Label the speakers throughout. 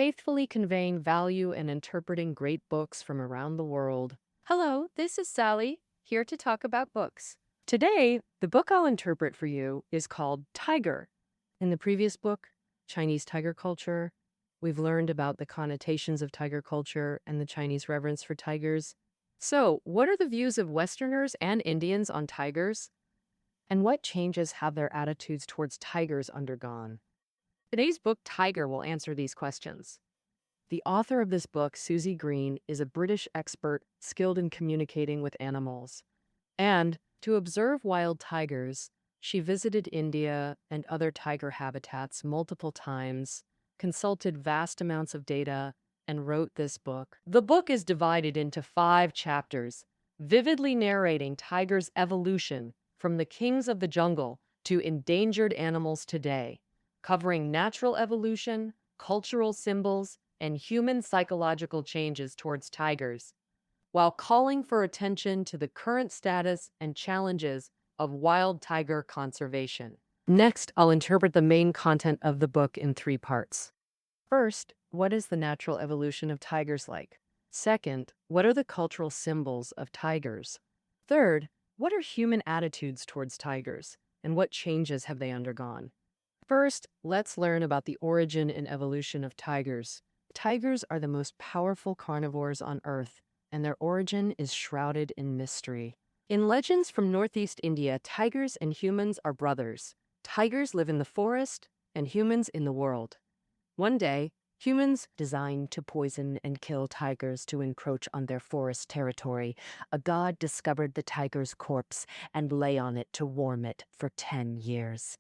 Speaker 1: faithfully conveying value and interpreting great books from around the world. Hello, this is Sally, here to talk about books. Today, the book I'll interpret for you is called Tiger. In the previous book, Chinese Tiger Culture, we've learned about the connotations of tiger culture and the Chinese reverence for tigers. So, what are the views of Westerners and Indians on tigers? And what changes have their attitudes towards tigers undergone? Today's book, Tiger, will answer these questions. The author of this book, Susie Green, is a British expert skilled in communicating with animals. And to observe wild tigers, she visited India and other tiger habitats multiple times, consulted vast amounts of data, and wrote this book. The book is divided into 5 chapters, vividly narrating tigers' evolution from the kings of the jungle to endangered animals today, covering natural evolution, cultural symbols, and human psychological changes towards tigers, while calling for attention to the current status and challenges of wild tiger conservation. Next, I'll interpret the main content of the book in 3 parts. First, what is the natural evolution of tigers like? Second, what are the cultural symbols of tigers? Third, what are human attitudes towards tigers, and what changes have they undergone? First, let's learn about the origin and evolution of tigers. Tigers are the most powerful carnivores on Earth, and their origin is shrouded in mystery. In legends from Northeast India, tigers and humans are brothers. Tigers live in the forest, and humans in the world. One day, humans designed to poison and kill tigers to encroach on their forest territory. A god discovered the tiger's corpse and lay on it to warm it for 10 years.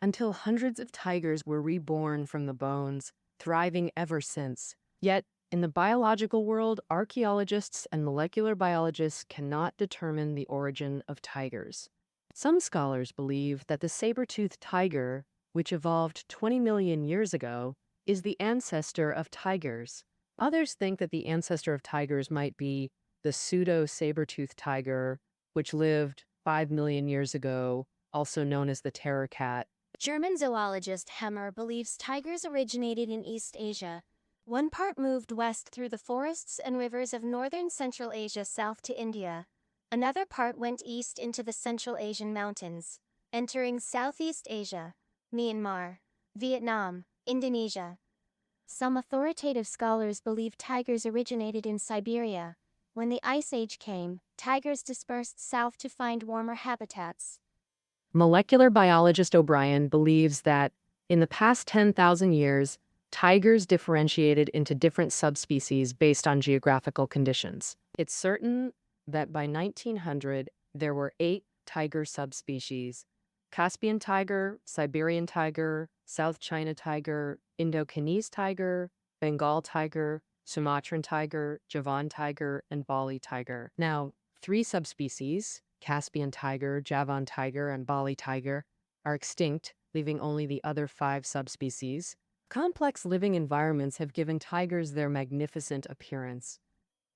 Speaker 1: Until hundreds of tigers were reborn from the bones, thriving ever since. Yet, in the biological world, archaeologists and molecular biologists cannot determine the origin of tigers. Some scholars believe that the saber-toothed tiger, which evolved 20 million years ago, is the ancestor of tigers. Others think that the ancestor of tigers might be the pseudo-saber-toothed tiger, which lived 5 million years ago, also known as the terror cat.
Speaker 2: German zoologist Hemmer believes tigers originated in East Asia. One part moved west through the forests and rivers of northern Central Asia south to India. Another part went east into the Central Asian mountains, entering Southeast Asia, Myanmar, Vietnam, Indonesia. Some authoritative scholars believe tigers originated in Siberia. When the Ice Age came, tigers dispersed south to find warmer habitats.
Speaker 1: Molecular biologist O'Brien believes that, in the past 10,000 years, tigers differentiated into different subspecies based on geographical conditions. It's certain that by 1900, there were 8 tiger subspecies: Caspian tiger, Siberian tiger, South China tiger, Indo-Chinese tiger, Bengal tiger, Sumatran tiger, Javan tiger, and Bali tiger. Now, 3 subspecies, Caspian tiger, Javan tiger, and Bali tiger, are extinct, leaving only the other 5 subspecies. Complex living environments have given tigers their magnificent appearance.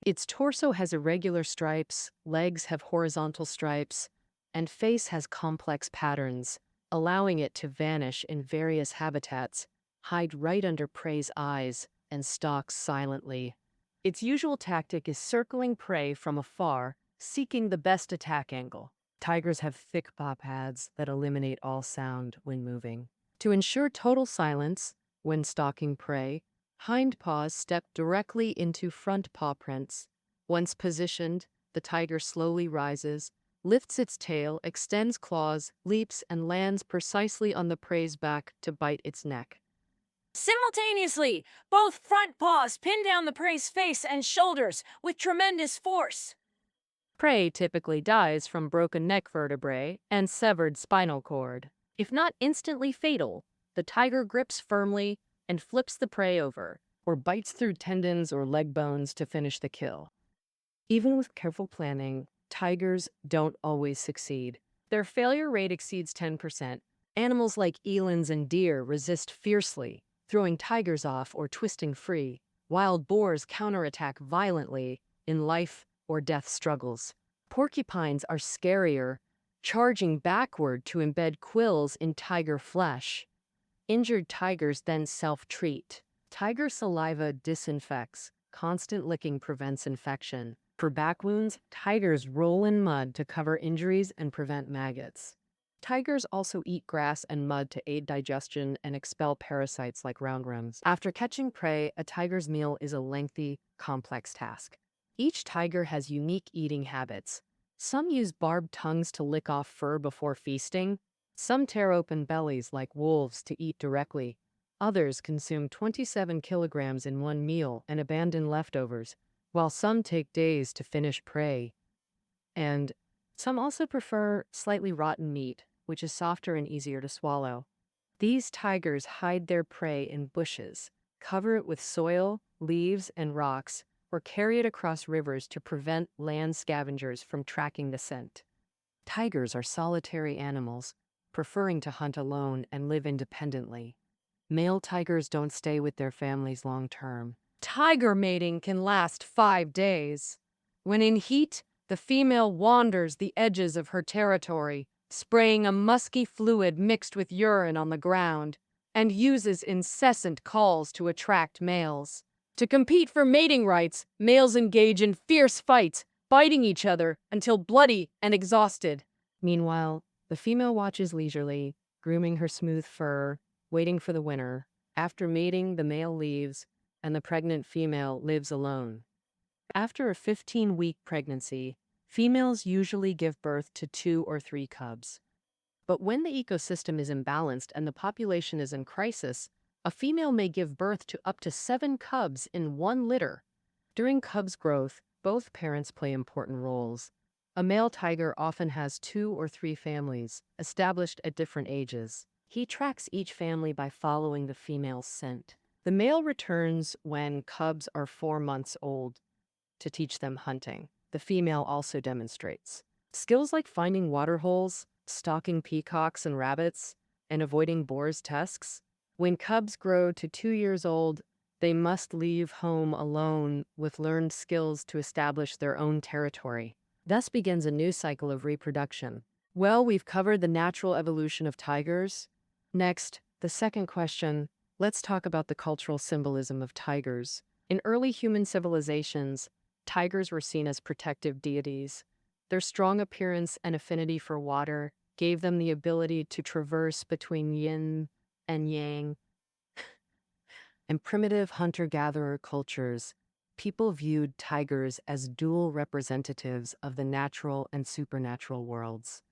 Speaker 1: Its torso has irregular stripes, legs have horizontal stripes, and face has complex patterns, allowing it to vanish in various habitats, hide right under prey's eyes, and stalk silently. Its usual tactic is circling prey from afar, seeking the best attack angle. Tigers have thick paw pads that eliminate all sound when moving. To ensure total silence when stalking prey, hind paws step directly into front paw prints. Once positioned, the tiger slowly rises, lifts its tail, extends claws, leaps, and lands precisely on the prey's back to bite its neck.
Speaker 3: Simultaneously, both front paws pin down the prey's face and shoulders with tremendous force.
Speaker 1: Prey typically dies from broken neck vertebrae and severed spinal cord. If not instantly fatal, the tiger grips firmly and flips the prey over, or bites through tendons or leg bones to finish the kill. Even with careful planning, tigers don't always succeed. Their failure rate exceeds 10%. Animals like elands and deer resist fiercely, throwing tigers off or twisting free. Wild boars counterattack violently in life or death struggles. Porcupines are scarier, charging backward to embed quills in tiger flesh. Injured tigers then self-treat. Tiger saliva disinfects. Constant licking prevents infection. For back wounds, tigers roll in mud to cover injuries and prevent maggots. Tigers also eat grass and mud to aid digestion and expel parasites like roundworms. After catching prey, a tiger's meal is a lengthy, complex task. Each tiger has unique eating habits. Some use barbed tongues to lick off fur before feasting. Some tear open bellies like wolves to eat directly. Others consume 27 kilograms in one meal and abandon leftovers, while some take days to finish prey. And some also prefer slightly rotten meat, which is softer and easier to swallow. These tigers hide their prey in bushes, cover it with soil, leaves, and rocks, or carry it across rivers to prevent land scavengers from tracking the scent. Tigers are solitary animals, preferring to hunt alone and live independently. Male tigers don't stay with their families long term. Tiger mating can last 5 days. When in heat, the female wanders the edges of her territory, spraying a musky fluid mixed with urine on the ground, and uses incessant calls to attract males. To compete for mating rights, males engage in fierce fights, biting each other until bloody and exhausted. Meanwhile, the female watches leisurely, grooming her smooth fur, waiting for the winner. After mating, the male leaves, and the pregnant female lives alone. After a 15-week pregnancy, females usually give birth to 2 or 3 cubs. But when the ecosystem is imbalanced and the population is in crisis, a female may give birth to up to 7 cubs in one litter. During cubs' growth, both parents play important roles. A male tiger often has 2 or 3 families, established at different ages. He tracks each family by following the female's scent. The male returns when cubs are 4 months old to teach them hunting. The female also demonstrates skills like finding water holes, stalking peacocks and rabbits, and avoiding boars' tusks. When cubs grow to 2 years old, they must leave home alone with learned skills to establish their own territory. Thus begins a new cycle of reproduction. Well, we've covered the natural evolution of tigers. Next, the second question, let's talk about the cultural symbolism of tigers. In early human civilizations, tigers were seen as protective deities. Their strong appearance and affinity for water gave them the ability to traverse between yin and yang. In primitive hunter-gatherer cultures, people viewed tigers as dual representatives of the natural and supernatural worlds,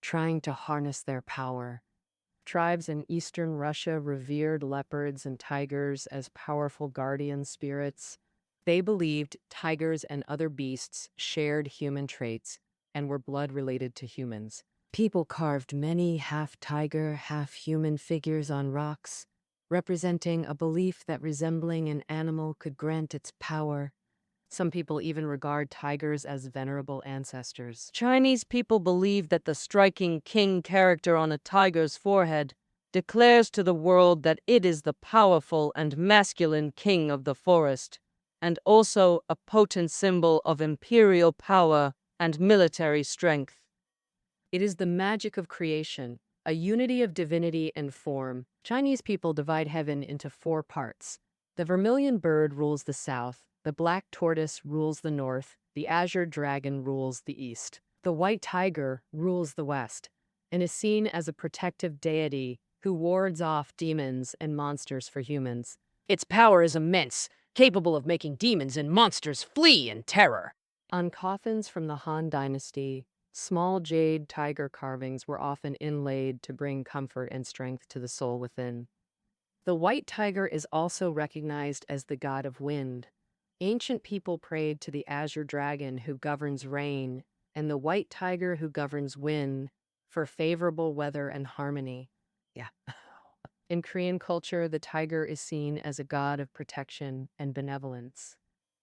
Speaker 1: trying to harness their power. Tribes in eastern Russia revered leopards and tigers as powerful guardian spirits. They believed tigers and other beasts shared human traits and were blood-related to humans. People carved many half-tiger, half-human figures on rocks, representing a belief that resembling an animal could grant its power. Some people even regard tigers as venerable ancestors. Chinese people believe that the striking king character on a tiger's forehead declares to the world that it is the powerful and masculine king of the forest, and also a potent symbol of imperial power and military strength. It is the magic of creation, a unity of divinity and form. Chinese people divide heaven into 4 parts. The vermilion bird rules the south, the black tortoise rules the north, the azure dragon rules the east. The white tiger rules the west, and is seen as a protective deity who wards off demons and monsters for humans. Its power is immense, capable of making demons and monsters flee in terror. On coffins from the Han Dynasty, small jade tiger carvings were often inlaid to bring comfort and strength to the soul within. The white tiger is also recognized as the god of wind. Ancient people prayed to the azure dragon who governs rain, and the white tiger who governs wind, for favorable weather and harmony. Yeah. In Korean culture, the tiger is seen as a god of protection and benevolence.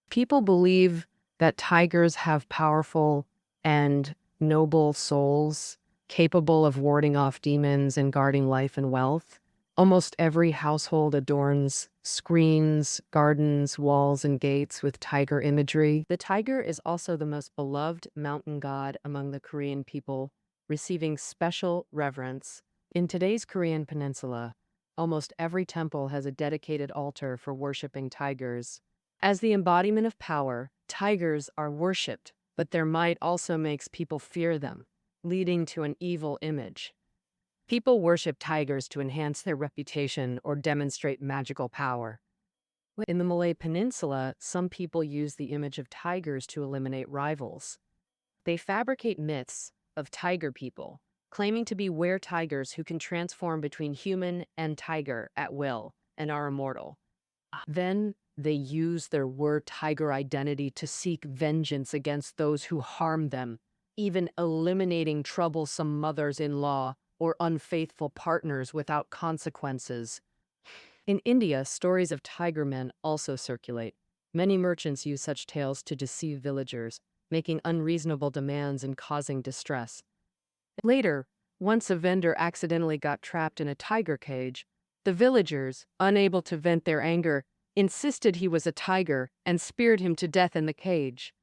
Speaker 1: People believe that tigers have powerful and noble souls, capable of warding off demons and guarding life and wealth. Almost every household adorns screens, gardens, walls, and gates with tiger imagery. The tiger is also the most beloved mountain god among the Korean people, receiving special reverence. In today's Korean peninsula, Almost every temple has a dedicated altar for worshiping tigers. As the embodiment of power, tigers are worshipped, but their might also makes people fear them, leading to an evil image. People worship tigers to enhance their reputation or demonstrate magical power. In the Malay Peninsula, some people use the image of tigers to eliminate rivals. They fabricate myths of tiger people, claiming to be were-tigers who can transform between human and tiger at will and are immortal. Then they use their were-tiger identity to seek vengeance against those who harm them, even eliminating troublesome mothers-in-law or unfaithful partners without consequences. In India, stories of tiger men also circulate. Many merchants use such tales to deceive villagers, making unreasonable demands and causing distress. Later, once a vendor accidentally got trapped in a tiger cage, the villagers, unable to vent their anger, insisted he was a tiger and speared him to death in the cage.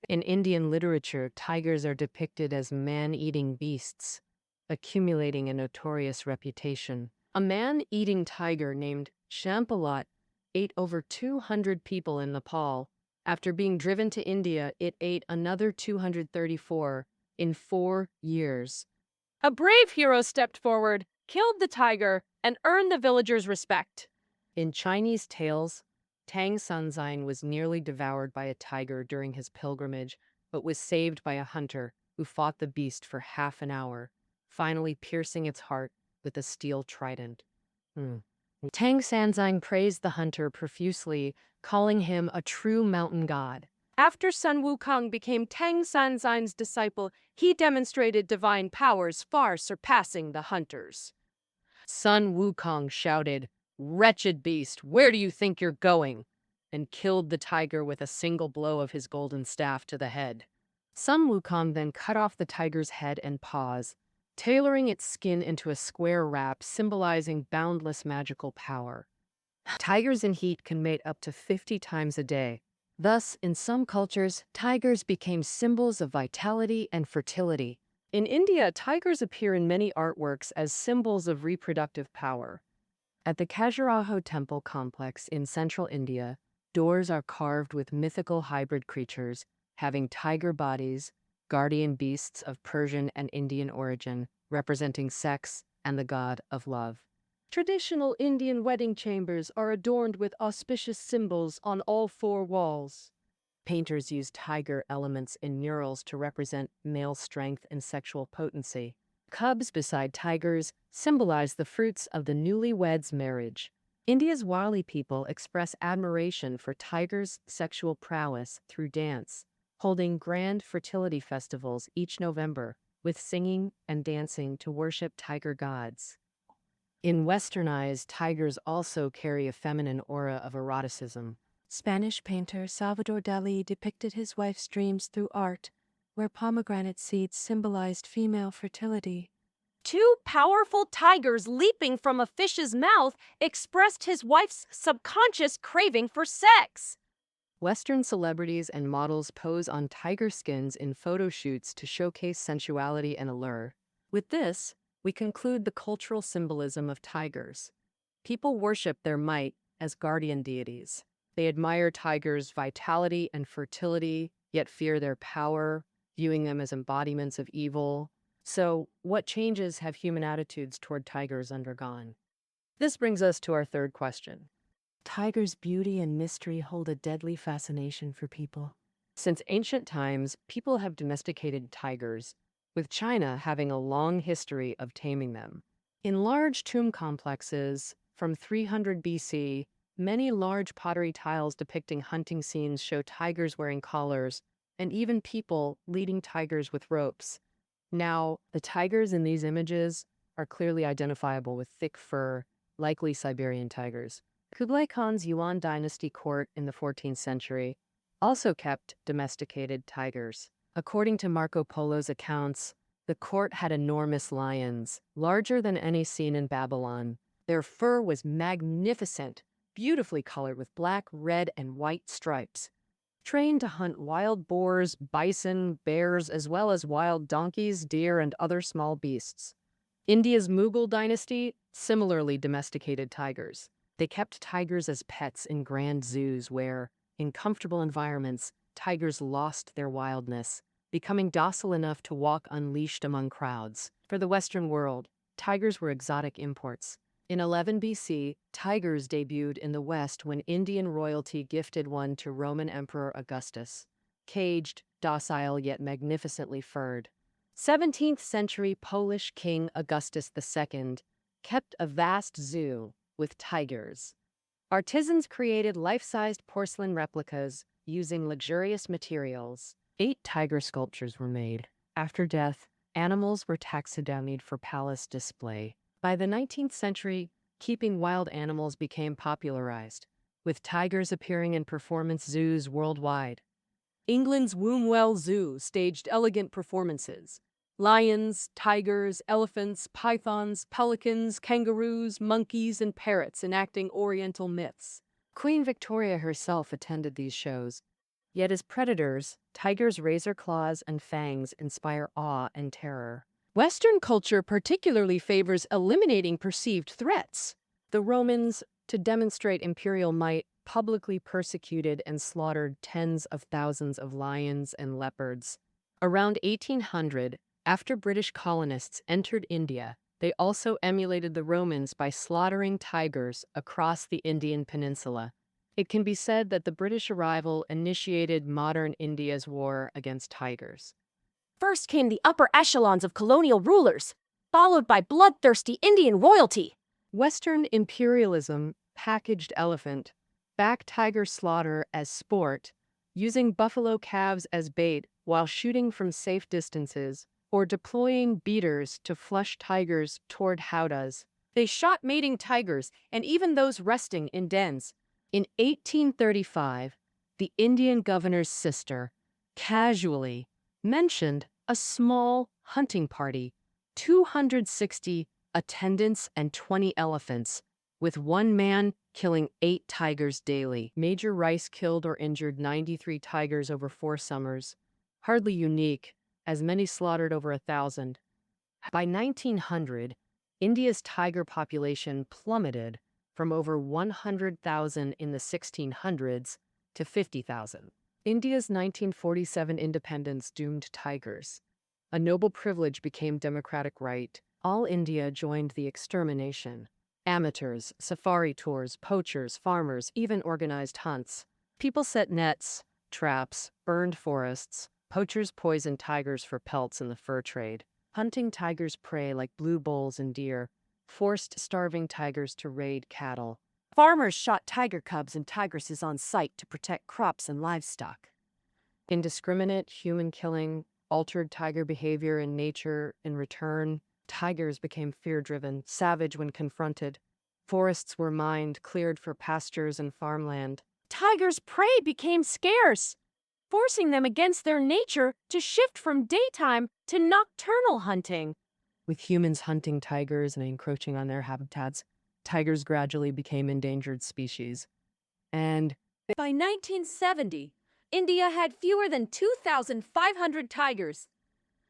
Speaker 1: In Indian literature, tigers are depicted as man-eating beasts, accumulating a notorious reputation. A man-eating tiger named Shampalat ate over 200 people in Nepal. After being driven to India, it ate another 234 in 4 years.
Speaker 3: A brave hero stepped forward, killed the tiger, and earned the villagers' respect.
Speaker 1: In Chinese tales, Tang Sanzine was nearly devoured by a tiger during his pilgrimage, but was saved by a hunter who fought the beast for half an hour, finally piercing its heart with a steel trident. Tang Sanzine praised the hunter profusely, calling him a true mountain god.
Speaker 3: After Sun Wukong became Tang Sanzine's disciple, he demonstrated divine powers far surpassing the hunters.
Speaker 1: Sun Wukong shouted, "Wretched beast, where do you think you're going?" and killed the tiger with a single blow of his golden staff to the head. Sun Wukong then cut off the tiger's head and paws, tailoring its skin into a square wrap symbolizing boundless magical power. Tigers in heat can mate up to 50 times a day. Thus, in some cultures, tigers became symbols of vitality and fertility. In India, tigers appear in many artworks as symbols of reproductive power. At the Khajuraho temple complex in central India, doors are carved with mythical hybrid creatures having tiger bodies, guardian beasts of Persian and Indian origin, representing sex and the god of love. Traditional Indian wedding chambers are adorned with auspicious symbols on all 4 walls. Painters use tiger elements in murals to represent male strength and sexual potency. Cubs beside tigers symbolize the fruits of the newlyweds' marriage. India's Wali people express admiration for tigers' sexual prowess through dance, holding grand fertility festivals each November with singing and dancing to worship tiger gods. In Western eyes, tigers also carry a feminine aura of eroticism. Spanish painter Salvador Dalí depicted his wife's dreams through art, where pomegranate seeds symbolized female fertility.
Speaker 3: 2 powerful tigers leaping from a fish's mouth expressed his wife's subconscious craving for sex.
Speaker 1: Western celebrities and models pose on tiger skins in photo shoots to showcase sensuality and allure. With this, we conclude the cultural symbolism of tigers. People worship their might as guardian deities. They admire tigers' vitality and fertility, yet fear their power, viewing them as embodiments of evil. So, what changes have human attitudes toward tigers undergone? This brings us to our third question. Tigers' beauty and mystery hold a deadly fascination for people. Since ancient times, people have domesticated tigers, with China having a long history of taming them. In large tomb complexes from 300 BC, many large pottery tiles depicting hunting scenes show tigers wearing collars, and even people leading tigers with ropes. Now, the tigers in these images are clearly identifiable with thick fur, likely Siberian tigers. Kublai Khan's Yuan dynasty court in the 14th century also kept domesticated tigers. According to Marco Polo's accounts, the court had enormous lions, larger than any seen in Babylon. Their fur was magnificent, beautifully colored with black, red, and white stripes. Trained to hunt wild boars, bison, bears, as well as wild donkeys, deer, and other small beasts. India's Mughal dynasty similarly domesticated tigers. They kept tigers as pets in grand zoos where, in comfortable environments, tigers lost their wildness, becoming docile enough to walk unleashed among crowds. For the Western world, tigers were exotic imports. In 11 BC, tigers debuted in the West when Indian royalty gifted one to Roman Emperor Augustus. Caged, docile yet magnificently furred. 17th century Polish King Augustus II kept a vast zoo with tigers. Artisans created life-sized porcelain replicas using luxurious materials. 8 tiger sculptures were made. After death, animals were taxidermied for palace display. By the 19th century, keeping wild animals became popularized, with tigers appearing in performance zoos worldwide. England's Wombwell Zoo staged elegant performances. Lions, tigers, elephants, pythons, pelicans, kangaroos, monkeys, and parrots enacting Oriental myths. Queen Victoria herself attended these shows. Yet as predators, tigers' razor claws and fangs inspire awe and terror. Western culture particularly favors eliminating perceived threats. The Romans, to demonstrate imperial might, publicly persecuted and slaughtered tens of thousands of lions and leopards. Around 1800, after British colonists entered India, they also emulated the Romans by slaughtering tigers across the Indian peninsula. It can be said that the British arrival initiated modern India's war against tigers.
Speaker 3: First came the upper echelons of colonial rulers, followed by bloodthirsty Indian royalty.
Speaker 1: Western imperialism packaged elephant, backed tiger slaughter as sport, using buffalo calves as bait while shooting from safe distances, or deploying beaters to flush tigers toward howdahs. They shot mating tigers and even those resting in dens. In 1835, the Indian governor's sister casually mentioned a small hunting party, 260 attendants and 20 elephants, with one man killing 8 tigers daily. Major Rice killed or injured 93 tigers over 4 summers. Hardly unique, as many slaughtered over 1,000. By 1900, India's tiger population plummeted from over 100,000 in the 1600s to 50,000. India's 1947 independence doomed tigers. A noble privilege became democratic right. All India joined the extermination. Amateurs, safari tours, poachers, farmers, even organized hunts. People set nets, traps, burned forests. Poachers poisoned tigers for pelts in the fur trade. Hunting tigers' prey like blue bulls and deer, forced starving tigers to raid cattle.
Speaker 3: Farmers shot tiger cubs and tigresses on sight to protect crops and livestock.
Speaker 1: Indiscriminate human killing altered tiger behavior in nature. In return, tigers became fear-driven, savage when confronted. Forests were mined, cleared for pastures and farmland.
Speaker 3: Tigers' prey became scarce, forcing them against their nature to shift from daytime to nocturnal hunting.
Speaker 1: With humans hunting tigers and encroaching on their habitats, tigers gradually became endangered species. And
Speaker 3: by 1970, India had fewer than 2,500 tigers.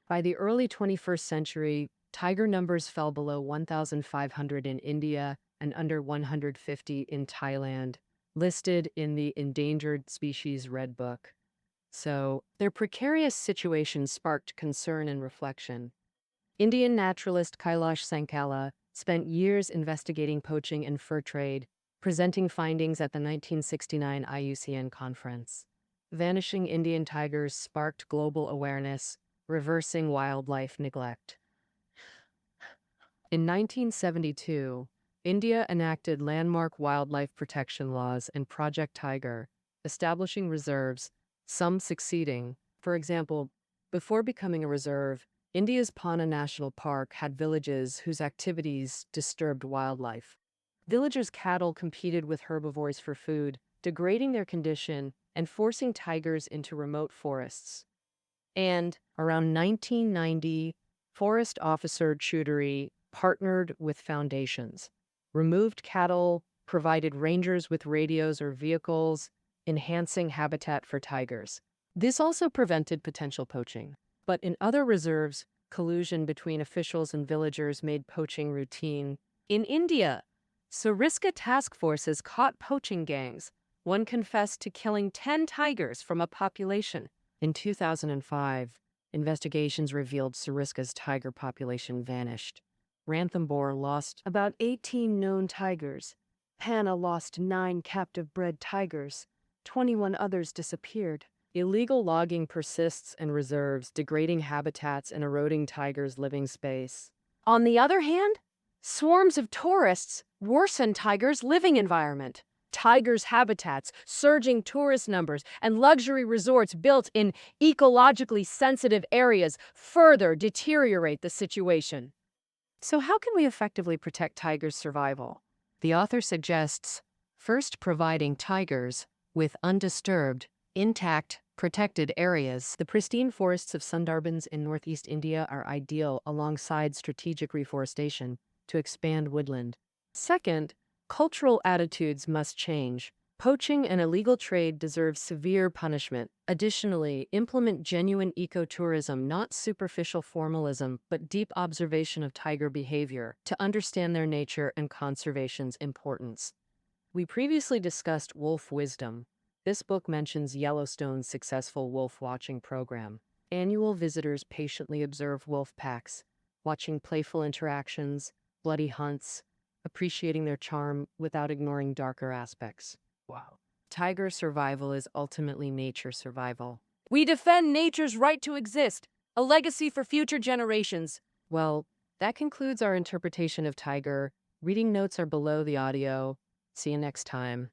Speaker 1: By the early 21st century, tiger numbers fell below 1,500 in India and under 150 in Thailand, listed in the Endangered Species Red Book. So, their precarious situation sparked concern and reflection. Indian naturalist Kailash Sankala spent years investigating poaching and fur trade, presenting findings at the 1969 IUCN conference. Vanishing Indian tigers sparked global awareness, reversing wildlife neglect. In 1972, India enacted landmark wildlife protection laws and Project Tiger, establishing reserves, some succeeding. For example, before becoming a reserve, India's Panna National Park had villages whose activities disturbed wildlife. Villagers' cattle competed with herbivores for food, degrading their condition and forcing tigers into remote forests. And around 1990, Forest Officer Chowdhury partnered with foundations, removed cattle, provided rangers with radios or vehicles, enhancing habitat for tigers. This also prevented potential poaching. But in other reserves, collusion between officials and villagers made poaching routine. In India, Sariska task forces caught poaching gangs. One confessed to killing 10 tigers from a population. In 2005, investigations revealed Sariska's tiger population vanished. Ranthambore lost about 18 known tigers. Panna lost 9 captive-bred tigers. 21 others disappeared. Illegal logging persists in reserves, degrading habitats and eroding tigers' living space.
Speaker 3: On the other hand, swarms of tourists worsen tigers' living environment. Tigers' habitats, surging tourist numbers, and luxury resorts built in ecologically sensitive areas further deteriorate the situation.
Speaker 1: So how can we effectively protect tigers' survival? The author suggests, first, providing tigers with undisturbed, intact, protected areas. The pristine forests of Sundarbans in northeast India are ideal alongside strategic reforestation to expand woodland. Second, cultural attitudes must change. Poaching and illegal trade deserve severe punishment. Additionally, implement genuine ecotourism, not superficial formalism, but deep observation of tiger behavior to understand their nature and conservation's importance. We previously discussed wolf wisdom. This book mentions Yellowstone's successful wolf watching program. Annual visitors patiently observe wolf packs, watching playful interactions, bloody hunts, appreciating their charm without ignoring darker aspects. Wow. Tiger survival is ultimately nature survival.
Speaker 3: We defend nature's right to exist, a legacy for future generations.
Speaker 1: Well, that concludes our interpretation of tiger. Reading notes are below the audio. See you next time.